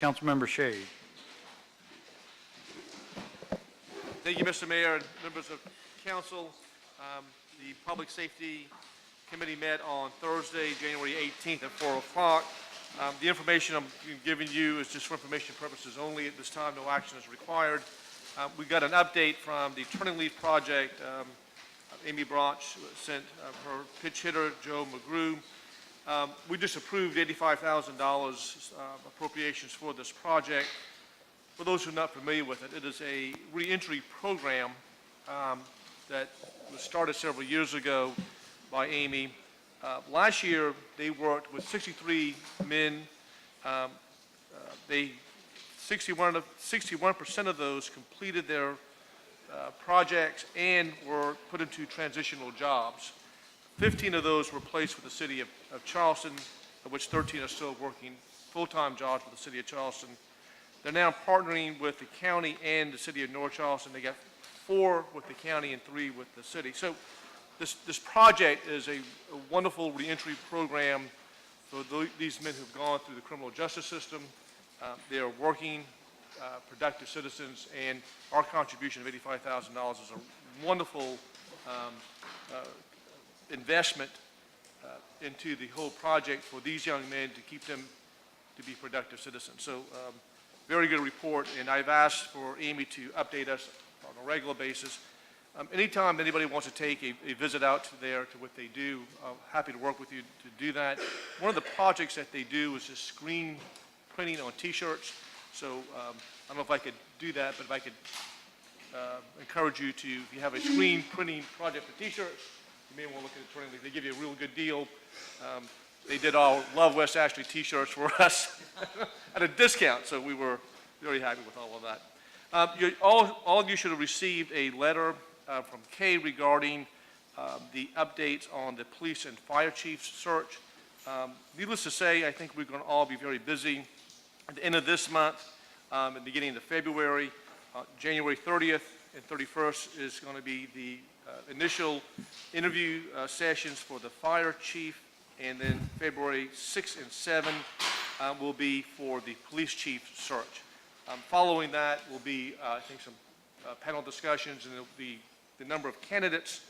Councilmember Shea. Thank you, Mr. Mayor and members of council. The Public Safety Committee met on Thursday, January 18th at 4 o'clock. The information I'm giving you is just for information purposes only. At this time, no action is required. We got an update from the Turning Leaf Project. Amy Branch sent her pitch hitter, Joe McGrew. We just approved $85,000 appropriations for this project. For those who are not familiar with it, it is a reentry program that was started several years ago by Amy. Last year, they worked with 63 men. 61% of those completed their projects and were put into transitional jobs. 15 of those were placed with the city of Charleston, of which 13 are still working full-time jobs with the city of Charleston. They're now partnering with the county and the city of North Charleston. They got 4 with the county and 3 with the city. So this project is a wonderful reentry program for these men who've gone through the criminal justice system. They are working, productive citizens, and our contribution of $85,000 is a wonderful investment into the whole project for these young men to keep them to be productive citizens. So very good report, and I've asked for Amy to update us on a regular basis. Anytime anybody wants to take a visit out to there to what they do, I'm happy to work with you to do that. One of the projects that they do is just screen printing on T-shirts. So I don't know if I could do that, but if I could encourage you to, if you have a screen printing project for T-shirts, you may want to look at it. Turning Leaf. They give you a real good deal. They did all Love West Ashley T-shirts for us at a discount, so we were very happy with all of that. All of you should have received a letter from Kay regarding the updates on the police and fire chief search. Needless to say, I think we're going to all be very busy at the end of this month and beginning of February. January 30th and 31st is going to be the initial interview sessions for the fire chief, and then February 6th and 7th will be for the police chief search. Following that will be, I think, some panel discussions, and it'll be the number of candidates,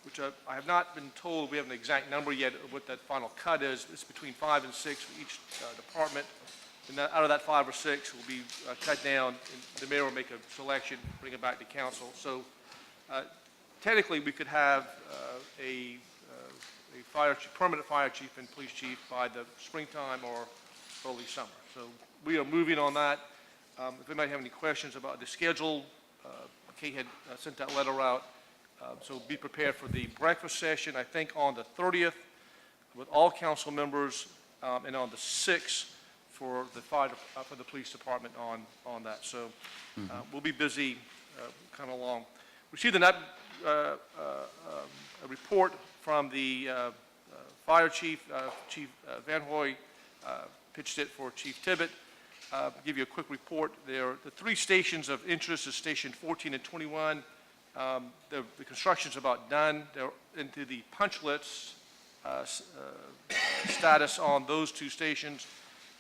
which I have not been told. We have an exact number yet of what that final cut is. It's between 5 and 6 for each department. And out of that 5 or 6 will be cut down, and the mayor will make a selection, bring it back to council. So technically, we could have a permanent fire chief and police chief by the springtime or early summer. So we are moving on that. If anybody have any questions about the schedule, Kate had sent that letter out. So be prepared for the breakfast session, I think on the 30th with all council members, and on the 6th for the police department on that. So we'll be busy kind of along. Received a report from the fire chief, Chief Van Hoy pitched it for Chief Tibbett. Give you a quick report there. The 3 stations of interest is Station 14 and 21. The construction's about done. They're into the punch lists status on those 2 stations.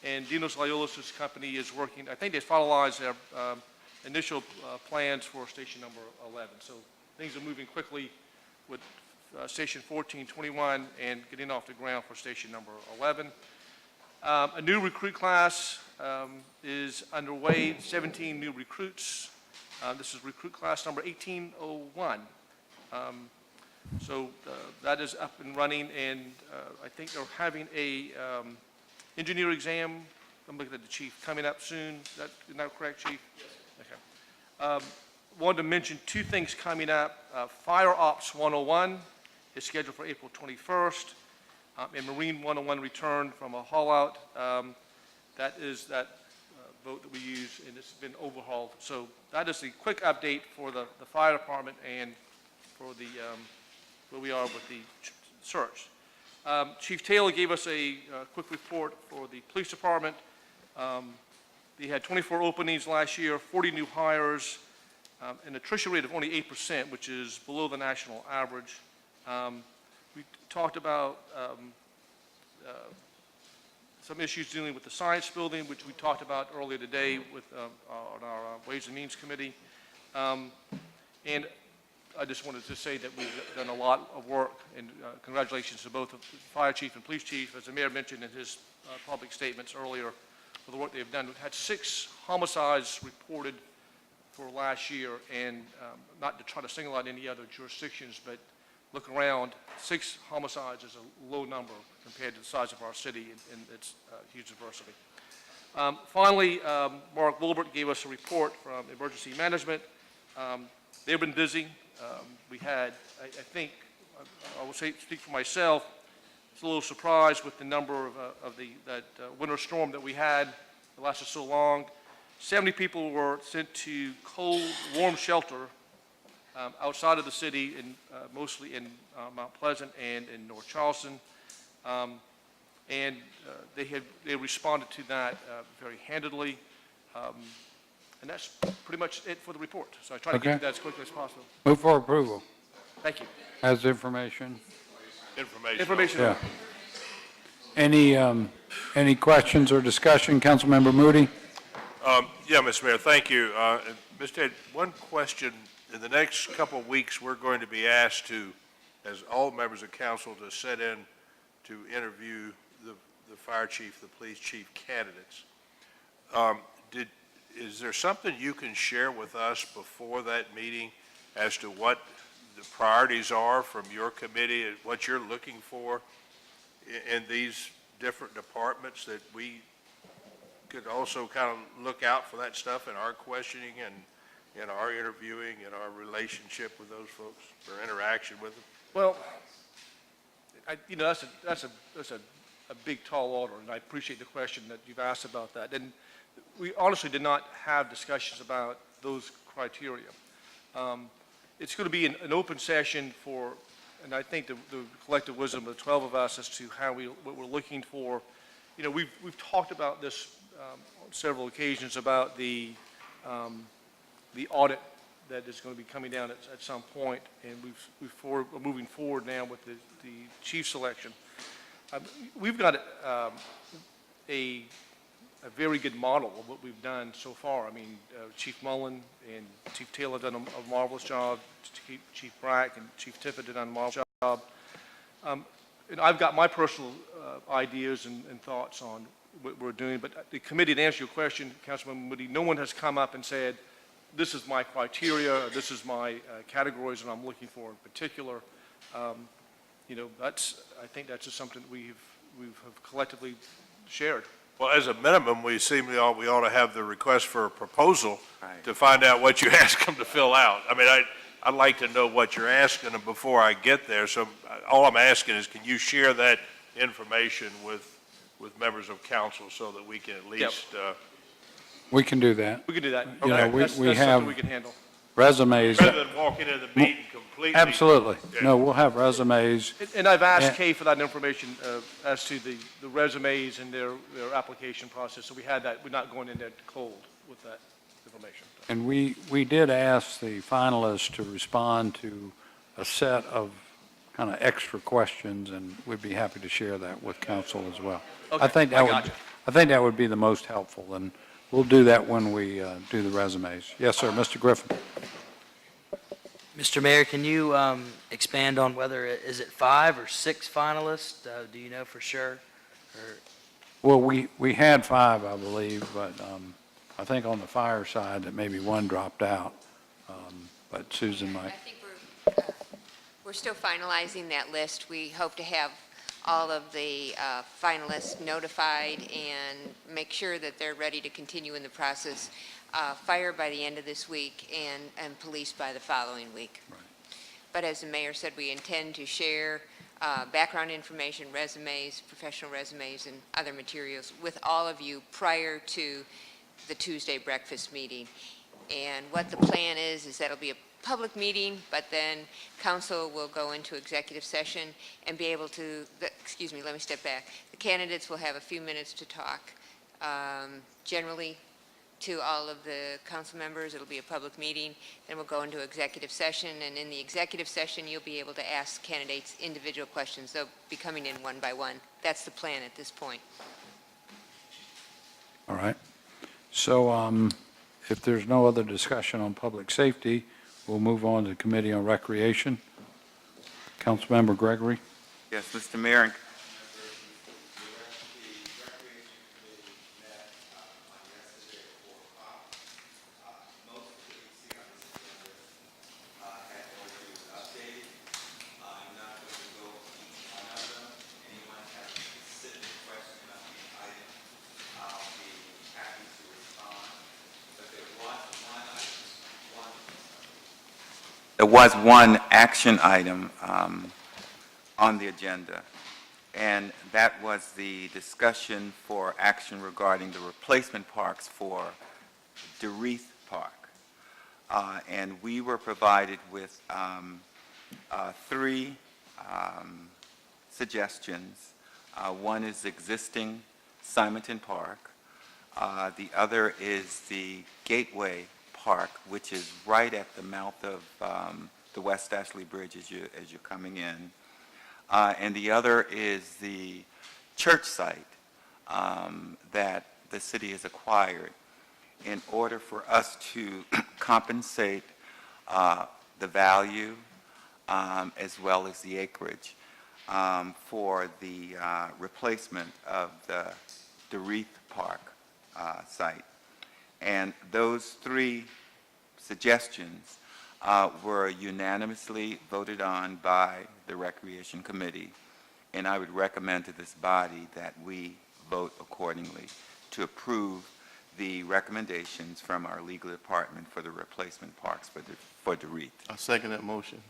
And Dinos Loyola's company is working. I think they finalized their initial plans for station number 11. So things are moving quickly with station 14, 21, and getting off the ground for station number 11. A new recruit class is underway, 17 new recruits. This is recruit class number 1801. So that is up and running, and I think they're having a engineer exam. I'm looking at the chief coming up soon. Is that correct, Chief? Yes. Okay. Wanted to mention 2 things coming up. Fire Ops 101 is scheduled for April 21st, and Marine 101 return from a haul out. That is that boat that we use, and it's been overhauled. So that is the quick update for the fire department and for the where we are with the search. Chief Taylor gave us a quick report for the police department. They had 24 openings last year, 40 new hires, an attrition rate of only 8%, which is below the national average. We talked about some issues dealing with the science building, which we talked about earlier today with, on our Ways and Means Committee. And I just wanted to say that we've done a lot of work, and congratulations to both the fire chief and police chief, as the mayor mentioned in his public statements earlier, for the work they've done. We've had 6 homicides reported for last year, and not to try to single out any other jurisdictions, but look around, 6 homicides is a low number compared to the size of our city and its huge diversity. Finally, Mark Wilbert gave us a report from emergency management. They've been busy. We had, I think, I will speak for myself, I was a little surprised with the number of that winter storm that we had. It lasted so long. 70 people were sent to cold, warm shelter outside of the city, mostly in Mount Pleasant and in North Charleston. And they responded to that very handedly. And that's pretty much it for the report. So I try to get to that as quickly as possible. Move for approval. Thank you. As information. Information. Yeah. Any questions or discussion? Councilmember Moody? Yeah, Mr. Mayor, thank you. Mr. Ted, one question. In the next couple of weeks, we're going to be asked to, as all members of council, to sit in to interview the fire chief, the police chief candidates. Is there something you can share with us before that meeting as to what the priorities are from your committee and what you're looking for in these different departments, that we could also kind of look out for that stuff in our questioning and in our interviewing and our relationship with those folks, or interaction with them? Well, that's a big, tall order, and I appreciate the question that you've asked about that. And we honestly did not have discussions about those criteria. It's going to be an open session for, and I think the collective wisdom of the 12 of us as to what we're looking for. You know, we've talked about this on several occasions about the audit that is going to be coming down at some point, and we're moving forward now with the chief selection. We've got a very good model of what we've done so far. I mean, Chief Mullen and Chief Taylor have done a marvelous job. Chief Brack and Chief Tippett have done a marvelous job. And I've got my personal ideas and thoughts on what we're doing, but the committee, to answer your question, Councilman Moody, no one has come up and said, this is my criteria, or this is my categories that I'm looking for in particular. You know, I think that's just something we've collectively shared. Well, as a minimum, we ought to have the request for a proposal to find out what you ask them to fill out. I mean, I'd like to know what you're asking them before I get there. So all I'm asking is, can you share that information with members of council so that we can at least... We can do that. We can do that. You know, that's we have something we can handle. Resumes. Rather than walking into the meeting completely... Absolutely. Yeah. No, we'll have resumes. And I've asked Kay for that information as to the resumes and their application process. So we had that. We're not going in there cold with that information. And we did ask the finalists to respond to a set of kind of extra questions, and we'd be happy to share that with council as well. Okay, I think that would be the most helpful, and we'll do that when we do the resumes. Yes, sir. Mr. Griffin. Mr. Mayor, can you expand on whether is it 5 or 6 finalists? Do you know for sure? Well, we had 5, I believe, but I think on the fire side that maybe 1 dropped out. But Susan might. I think we're still finalizing that list. We hope to have all of the finalists notified and make sure that they're ready to continue in the process. Fire by the end of this week and police by the following week. Right. But as the mayor said, we intend to share background information, resumes, professional resumes, and other materials with all of you prior to the Tuesday breakfast meeting. And what the plan is that'll be a public meeting, but then council will go into executive session and be able to, excuse me, let me step back. The candidates will have a few minutes to talk. Generally, to all of the council members, it'll be a public meeting. Then we'll go into executive session, and in the executive session, you'll be able to ask candidates individual questions. They'll be coming in one by one. That's the plan at this point. All right. So if there's no other discussion on public safety, we'll move on to Committee on Recreation. Councilmember Gregory? Yes, Mr. Mayor, and there was one action item on the agenda, and that was the discussion for action regarding the replacement parks for DeReef Park. And we were provided with three suggestions. One is existing Simonton Park. The other is the Gateway Park, which is right at the mouth of the West Ashley Bridge as you're coming in. And the other is the church site that the city has acquired in order for us to compensate the value as well as the acreage for the replacement of the DeReef Park site. And those three suggestions were unanimously voted on by the Recreation Committee, and I would recommend to this body that we vote accordingly to approve the recommendations from our legal department for the replacement parks for DeReef. I second that motion.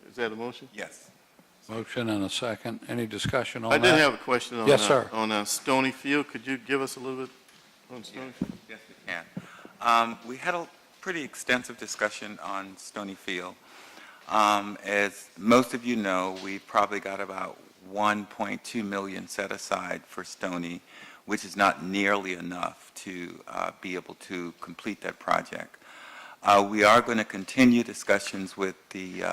Is that a motion? Yes. Motion and a second. Any discussion on I that? did have a question on Yes, sir. on Stony Field. Could you give us a little bit on Stony Field? Yes, we can. We had a pretty extensive discussion on Stony Field. As most of you know, we've probably got about 1.2 million set aside for Stony, which is not nearly enough to be able to complete that project. We are going to continue discussions with the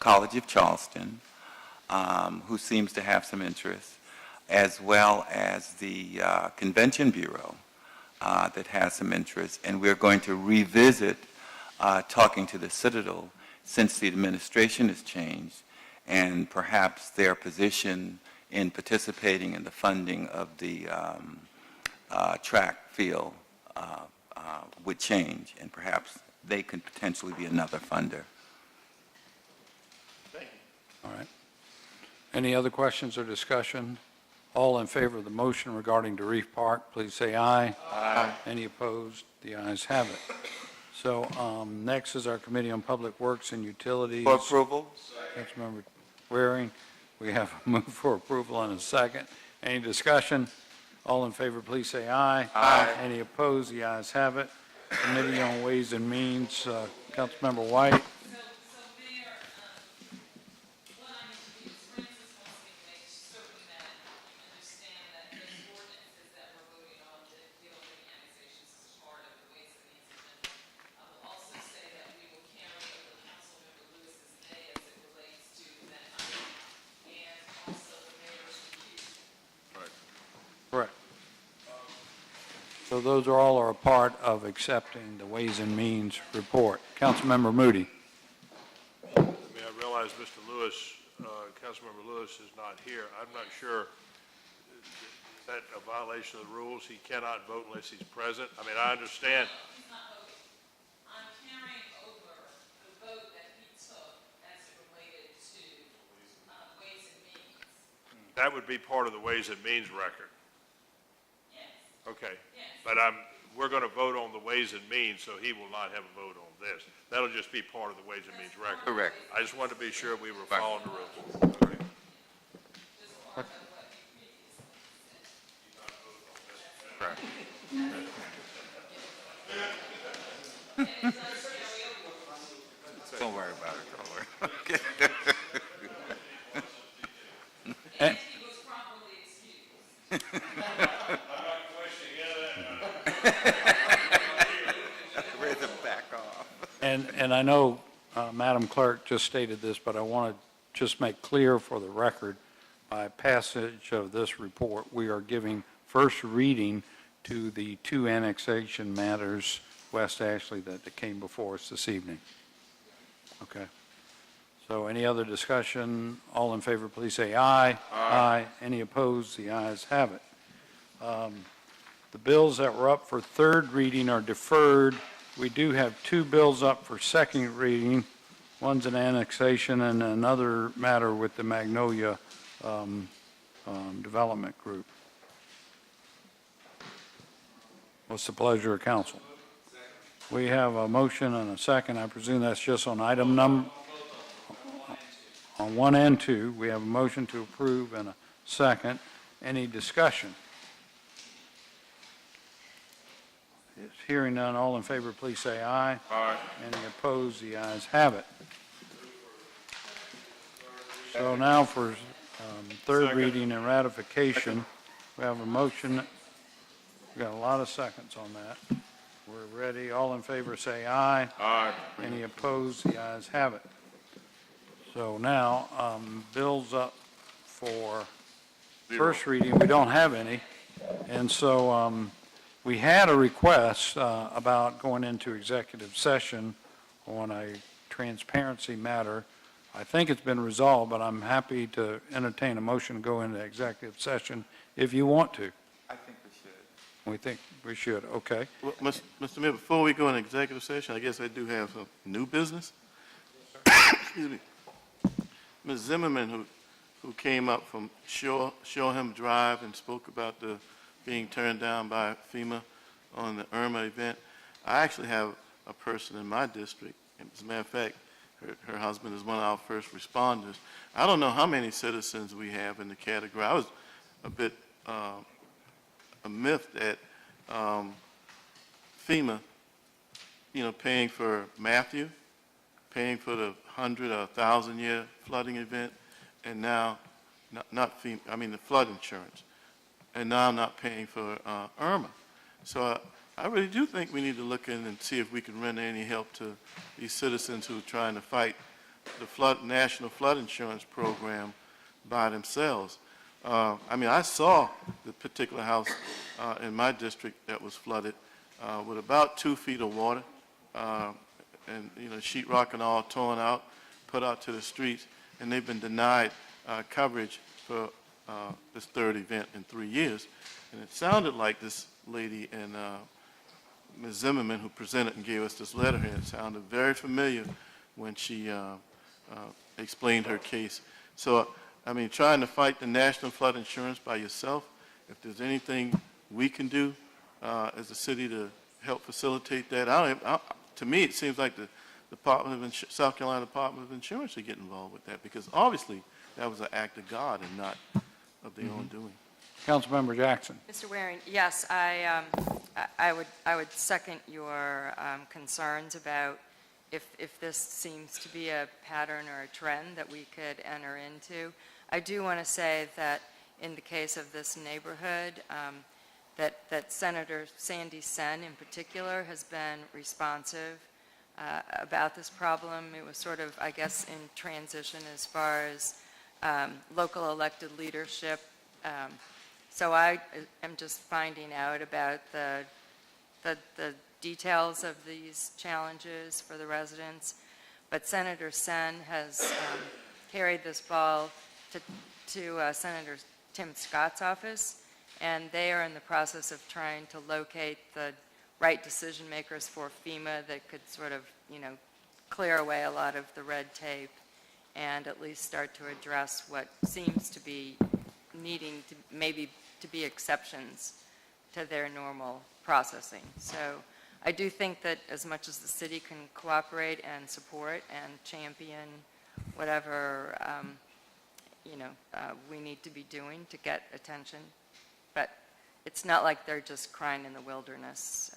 College of Charleston, who seems to have some interest, as well as the Convention Bureau that has some interest, and we're going to revisit talking to the Citadel since the administration has changed, and perhaps their position in participating in the funding of the track field would change, and perhaps they could potentially be another funder. All right. Any other questions or discussion? All in favor of the motion regarding DeReef Park, please say aye. Aye. Any opposed? The ayes have it. So next is our Committee on Public Works and Utilities. For approval? Councilmember Waring, we have a move for approval and a second. Any discussion? All in favor, please say aye. Aye. Any opposed? The ayes have it. Committee on Ways and Means, Councilmember White. Correct. So those are all a part of accepting the Ways and Means report. Councilmember Moody. I mean, I realize Mr. Lewis, Councilmember Lewis is not here. I'm not sure, is that a violation of the rules? He cannot vote unless he's present? I mean, I understand. He's not voting. I'm carrying over the vote that he took as it related to Ways and Means. That would be part of the Ways and Means record. Yes, Okay. yes. But we're going to vote on the Ways and Means, so he will not have a vote on this. That'll just be part of the Ways and Means record. Correct. I just wanted to be sure we were following the rules. Just part of what he previously said. Don't worry about it, don't worry. And he was properly excused. Ready to back off. And I know Madam Clerk just stated this, but I want to just make clear for the record, by passage of this report, we are giving first reading to the two annexation matters, West Ashley, that came before us this evening. Okay. So any other discussion? All in favor, please say aye. Aye. Any opposed? The ayes have it. The bills that were up for third reading are deferred. We do have two bills up for second reading. One's an annexation and another matter with the Magnolia Development Group. What's the pleasure of council? We have a motion and a second. I presume that's just on item number, on 1 and 2. We have a motion to approve and a second. Any discussion? Hearing none, all in favor, please say aye. Aye. Any opposed? The ayes have it. So now for third reading and ratification, we have a motion. We got a lot of seconds on that. We're ready. All in favor, say aye. Aye. Any opposed? The ayes have it. So now, bills up for first reading. We don't have any. And so we had a request about going into executive session on a transparency matter. I think it's been resolved, but I'm happy to entertain a motion to go into executive session if you want to. I think we should. We think we should. Okay. Well, Mr. Mayor, before we go into executive session, I guess I do have some new business. Excuse me. Ms. Zimmerman, who came up from Shoreham Drive and spoke about the being turned down by FEMA on the Irma event, I actually have a person in my district, and as a matter of fact, her husband is one of our first responders. I don't know how many citizens we have in the category. I was a bit miffed at FEMA, paying for Matthew, paying for the 100 or 1,000-year flooding event, and now, not FEMA, I mean the flood insurance, and now not paying for Irma. So I really do think we need to look in and see if we can render any help to these citizens who are trying to fight the National Flood Insurance Program by themselves. I saw the particular house in my district that was flooded with about 2 feet of water, and sheetrock and all torn out, put out to the streets, and they've been denied coverage for this third event in 3 years. And it sounded like this lady and Ms. Zimmerman, who presented and gave us this letter here, it sounded very familiar when she explained her case. So, trying to fight the National Flood Insurance by yourself, if there's anything we can do as a city to help facilitate that, to me, it seems like the South Carolina Department of Insurance should get involved with that, because obviously that was an act of God and not of their own doing. Councilmember Jackson. Mr. Waring, yes, I would second your concerns about if this seems to be a pattern or a trend that we could enter into. I do want to say that in the case of this neighborhood, that Senator Sandy Sen in particular has been responsive about this problem. It was sort of, I guess, in transition as far as local elected leadership. So I am just finding out about the details of these challenges for the residents. But Senator Sen has carried this ball to Senator Tim Scott's office, and they are in the process of trying to locate the right decision makers for FEMA that could sort of, clear away a lot of the red tape and at least start to address what seems to be needing to maybe to be exceptions to their normal processing. So I do think that as much as the city can cooperate and support and champion whatever, we need to be doing to get attention, but it's not like they're just crying in the wilderness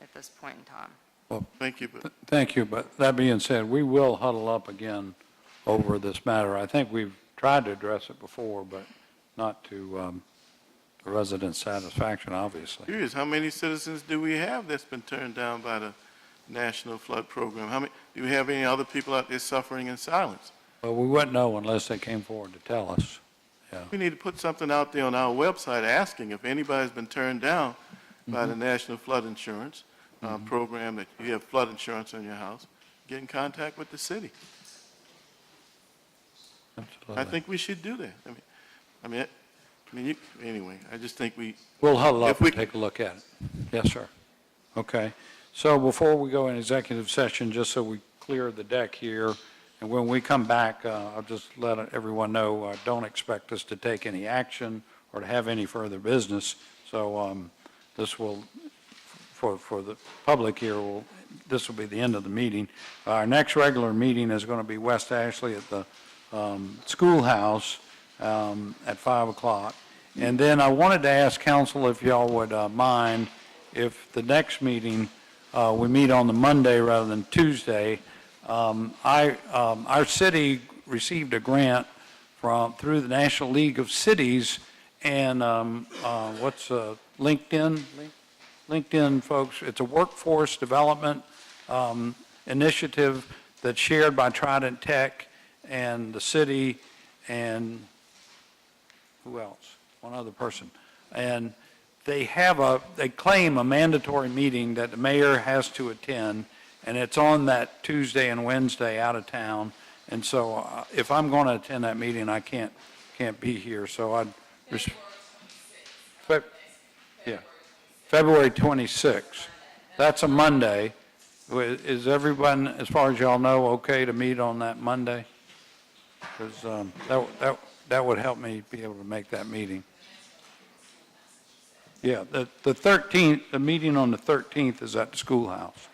at this point in time. Well, Thank you. thank you, but that being said, we will huddle up again over this matter. I think we've tried to address it before, but not to the residents' satisfaction, obviously. Curious, how many citizens do we have that's been turned down by the National Flood Program? How many, do we have any other people out there suffering in silence? Well, we wouldn't know unless they came forward to tell us. Yeah. We need to put something out there on our website asking if anybody's been turned down by the National Flood Insurance program, that you have flood insurance on your house, get in contact with the city. I think we should do that. Anyway, I just think We'll huddle up If we- and take a look at it. Yes, sir. Okay. So before we go in executive session, just so we clear the deck here, and when we come back, I'll just let everyone know, don't expect us to take any action or to have any further business. So this will, for the public here, this will be the end of the meeting. Our next regular meeting is going to be West Ashley at the schoolhouse at 5 o'clock. And then I wanted to ask council if y'all would mind if the next meeting, we meet on the Monday rather than Tuesday. Our city received a grant through the National League of Cities and what's LinkedIn? LinkedIn, folks, it's a workforce development initiative that's shared by Trident Tech and the city and who else? One other person. And they claim a mandatory meeting that the mayor has to attend, and it's on that Tuesday and Wednesday out of town. And so if I'm going to attend that meeting, I can't be here. So I'd, February 26th. That's a Monday. Is everyone, as far as y'all know, okay to meet on that Monday? Because that would help me be able to make that meeting. Yeah, the 13th, the meeting on the 13th is at the schoolhouse.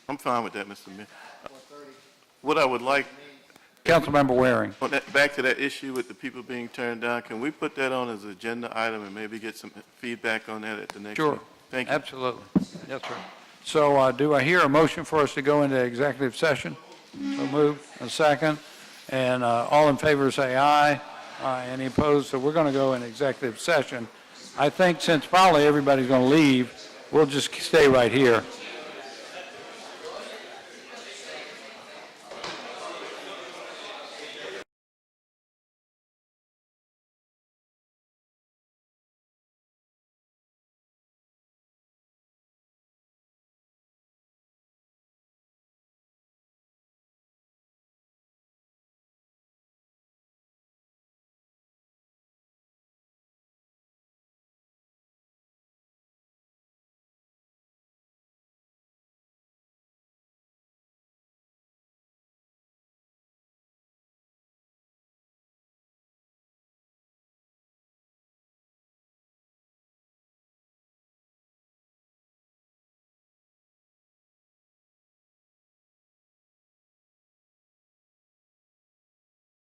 I'm fine with that, Mr. Mayor. What I would like, Councilmember Waring. back to that issue with the people being turned down, can we put that on as an agenda item and maybe get some feedback on that at the next Sure. meeting? Thank you. Absolutely. Yes, sir. So do I hear a motion for us to go into executive session? So moved. A second. And all in favor say aye. Aye. Any opposed? So we're going to go in executive session. I think since probably everybody's going to leave, we'll just stay right here.